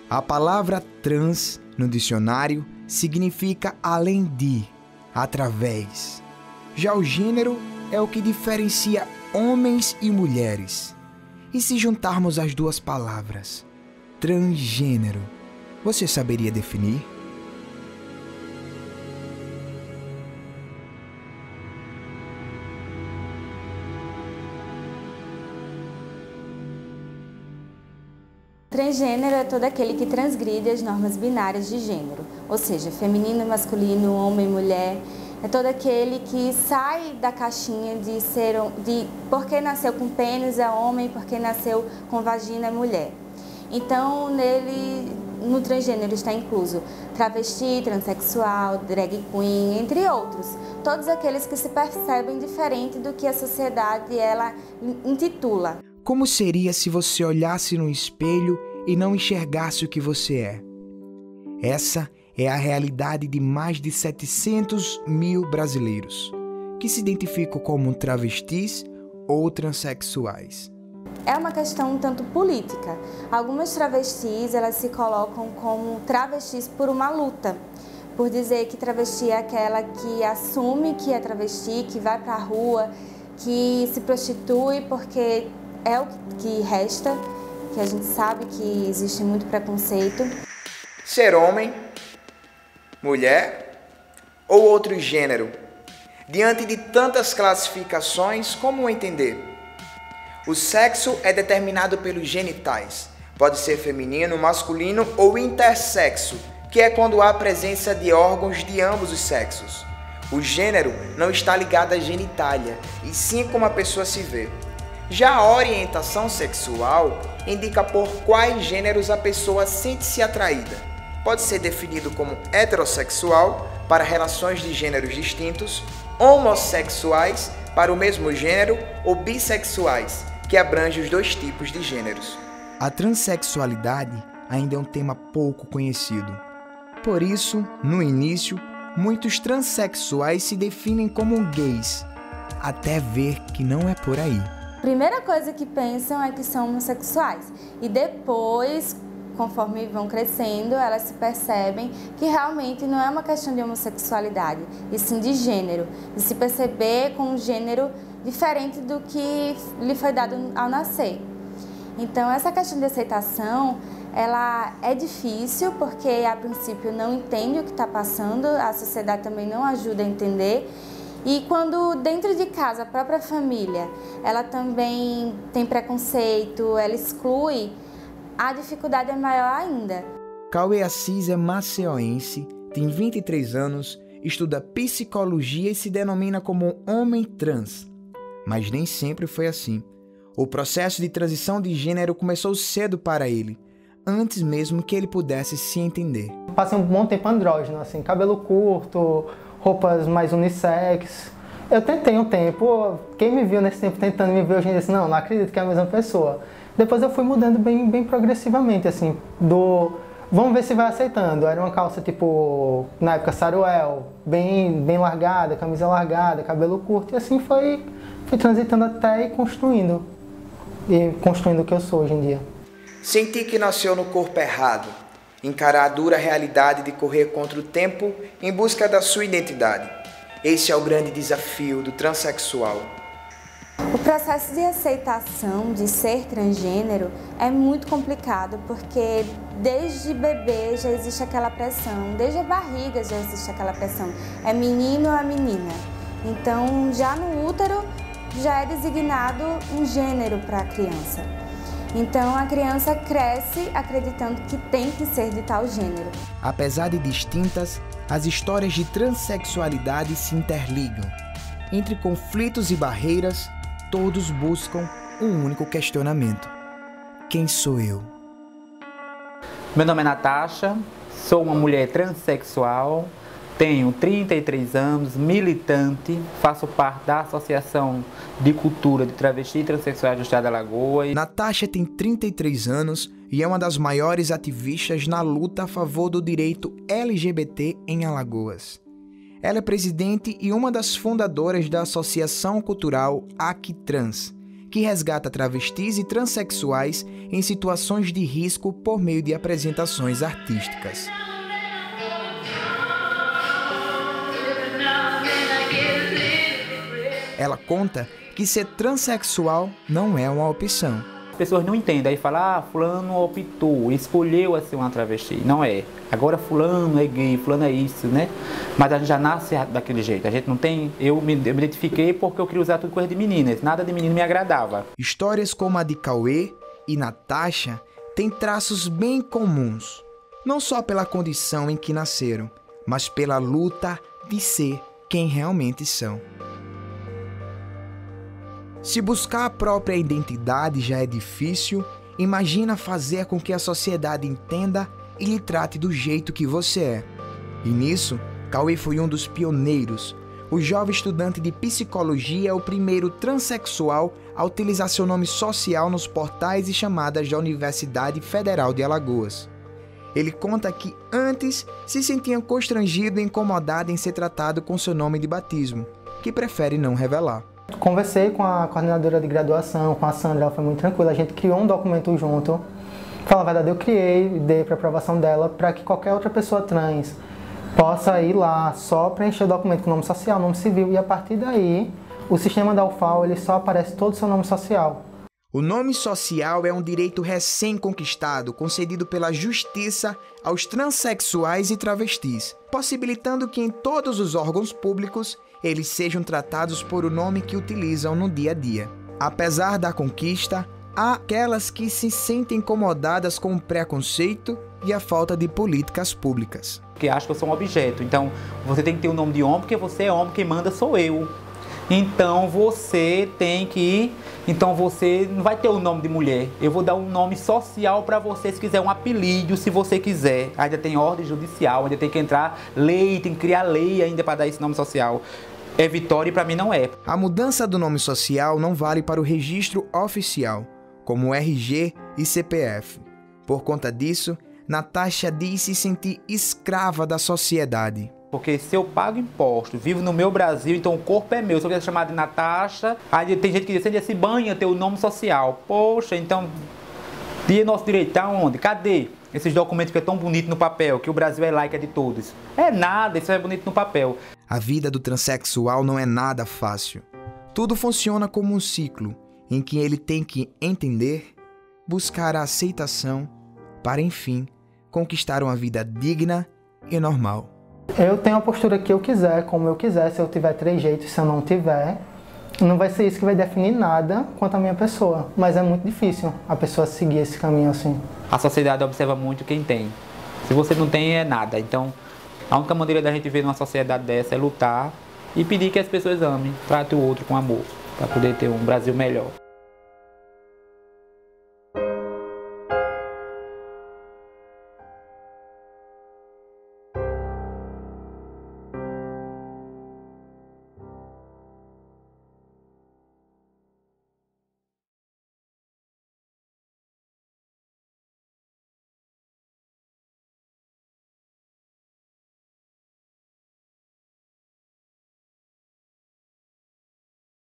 A palavra trans no dicionário significa além de, através. Já o gênero é o que diferencia homens e mulheres. E se juntarmos as duas palavras, transgênero, você saberia definir? Transgênero é todo aquele que transgride as normas binárias de gênero, ou seja, feminino, masculino, homem, mulher. É todo aquele que sai da caixinha de porque nasceu com pênis é homem, porque nasceu com vagina é mulher. Então, no transgênero está incluso travesti, transexual, drag queen, entre outros. Todos aqueles que se percebem diferente do que a sociedade ela intitula. Como seria se você olhasse no espelho e não enxergasse o que você é? Essa é a realidade de mais de 700 mil brasileiros, que se identificam como travestis ou transexuais. É uma questão um tanto política. Algumas travestis elas se colocam como travestis por uma luta, por dizer que travesti é aquela que assume que é travesti, que vai para a rua, que se prostitui porque é o que resta, que a gente sabe que existe muito preconceito. Ser homem, mulher ou outro gênero? Diante de tantas classificações, como entender? O sexo é determinado pelos genitais. Pode ser feminino, masculino ou intersexo, que é quando há presença de órgãos de ambos os sexos. O gênero não está ligado à genitália, e sim como a pessoa se vê. Já a orientação sexual indica por quais gêneros a pessoa sente-se atraída. Pode ser definido como heterossexual para relações de gêneros distintos, homossexuais para o mesmo gênero ou bissexuais, que abrange os dois tipos de gêneros. A transexualidade ainda é um tema pouco conhecido. Por isso, no início, muitos transexuais se definem como gays, até ver que não é por aí. A primeira coisa que pensam é que são homossexuais e depois, conforme vão crescendo, elas se percebem que realmente não é uma questão de homossexualidade, e sim de gênero, de se perceber com um gênero diferente do que lhe foi dado ao nascer. Então, essa questão de aceitação, ela é difícil porque a princípio não entende o que está passando, a sociedade também não ajuda a entender. E quando dentro de casa, a própria família, ela também tem preconceito, ela exclui, a dificuldade é maior ainda. Cauê Assis é maceoense, tem 23 anos, estuda psicologia e se denomina como homem trans. Mas nem sempre foi assim. O processo de transição de gênero começou cedo para ele, antes mesmo que ele pudesse se entender. Passei um bom tempo andrógeno, assim, cabelo curto, roupas mais unissex. Eu tentei um tempo, quem me viu nesse tempo tentando me ver hoje em dia disse, não acredito que é a mesma pessoa. Depois eu fui mudando bem progressivamente, assim, vamos ver se vai aceitando. Era uma calça tipo, na época, saruel, bem largada, camisa largada, cabelo curto, e assim fui transitando até e construindo o que eu sou hoje em dia. Senti que nasceu no corpo errado, encarar a dura realidade de correr contra o tempo em busca da sua identidade. Esse é o grande desafio do transexual. O processo de aceitação de ser transgênero é muito complicado porque desde bebê já existe aquela pressão, desde a barriga já existe aquela pressão, é menino ou é menina. Então já no útero já é designado um gênero para a criança. Então a criança cresce acreditando que tem que ser de tal gênero. Apesar de distintas, as histórias de transexualidade se interligam. Entre conflitos e barreiras, todos buscam um único questionamento: quem sou eu? Meu nome é Natasha, sou uma mulher transexual, tenho 33 anos, militante, faço parte da Associação de Cultura de Travesti e Transsexuais do Estado de Alagoas. Natasha tem 33 anos e é uma das maiores ativistas na luta a favor do direito LGBT em Alagoas. Ela é presidente e uma das fundadoras da Associação Cultural Aqui Trans, que resgata travestis e transexuais em situações de risco por meio de apresentações artísticas. Ela conta que ser transexual não é uma opção. As pessoas não entendem, aí falam, fulano optou, escolheu ser uma travesti. Não é. Agora fulano é gay, fulano é isso, né? Mas a gente já nasce daquele jeito. A gente não tem... Eu me identifiquei porque eu queria usar tudo coisa de meninas. Nada de menino me agradava. Histórias como a de Cauê e Natasha têm traços bem comuns. Não só pela condição em que nasceram, mas pela luta de ser quem realmente são. Se buscar a própria identidade já é difícil, imagina fazer com que a sociedade entenda e lhe trate do jeito que você é. E nisso, Cauê foi um dos pioneiros. O jovem estudante de psicologia é o primeiro transexual a utilizar seu nome social nos portais e chamadas da Universidade Federal de Alagoas. Ele conta que antes se sentia constrangido e incomodado em ser tratado com seu nome de batismo, que prefere não revelar. Conversei com a coordenadora de graduação, com a Sandra, ela foi muito tranquila, a gente criou um documento junto. Falar a verdade, eu criei, dei para aprovação dela, para que qualquer outra pessoa trans possa ir lá, só preencher o documento com nome social, nome civil, e a partir daí, o sistema da UFAL, ele só aparece todo o seu nome social. O nome social é um direito recém-conquistado, concedido pela Justiça aos transexuais e travestis, possibilitando que em todos os órgãos públicos eles sejam tratados por o nome que utilizam no dia a dia. Apesar da conquista, há aquelas que se sentem incomodadas com o preconceito e a falta de políticas públicas. Porque acham que eu sou um objeto. Então, você tem que ter o nome de homem, porque você é homem, quem manda sou eu. Então, você tem que... Então, você não vai ter o nome de mulher. Eu vou dar um nome social para você, se quiser um apelido, se você quiser. Ainda tem ordem judicial, ainda tem que entrar lei, tem que criar lei ainda para dar esse nome social. É Vitória e para mim não é. A mudança do nome social não vale para o registro oficial, como RG e CPF. Por conta disso, Natasha diz se sentir escrava da sociedade. Porque se eu pago imposto, vivo no meu Brasil, então o corpo é meu. Se eu quiser chamar de Natasha, aí tem gente que diz, você se banha, ter o nome social. Poxa, então, e nosso direito tá onde? Cadê esses documentos que é tão bonito no papel, que o Brasil é laica de todos? É nada, isso é bonito no papel. A vida do transexual não é nada fácil. Tudo funciona como um ciclo, em que ele tem que entender, buscar a aceitação, para enfim, conquistar uma vida digna e normal. Eu tenho a postura que eu quiser, como eu quiser, se eu tiver 3 jeitos, se eu não tiver, não vai ser isso que vai definir nada quanto à minha pessoa, mas é muito difícil a pessoa seguir esse caminho assim. A sociedade observa muito quem tem. Se você não tem, é nada. Então, a única maneira da gente ver numa sociedade dessa é lutar e pedir que as pessoas amem, tratem o outro com amor, para poder ter um Brasil melhor.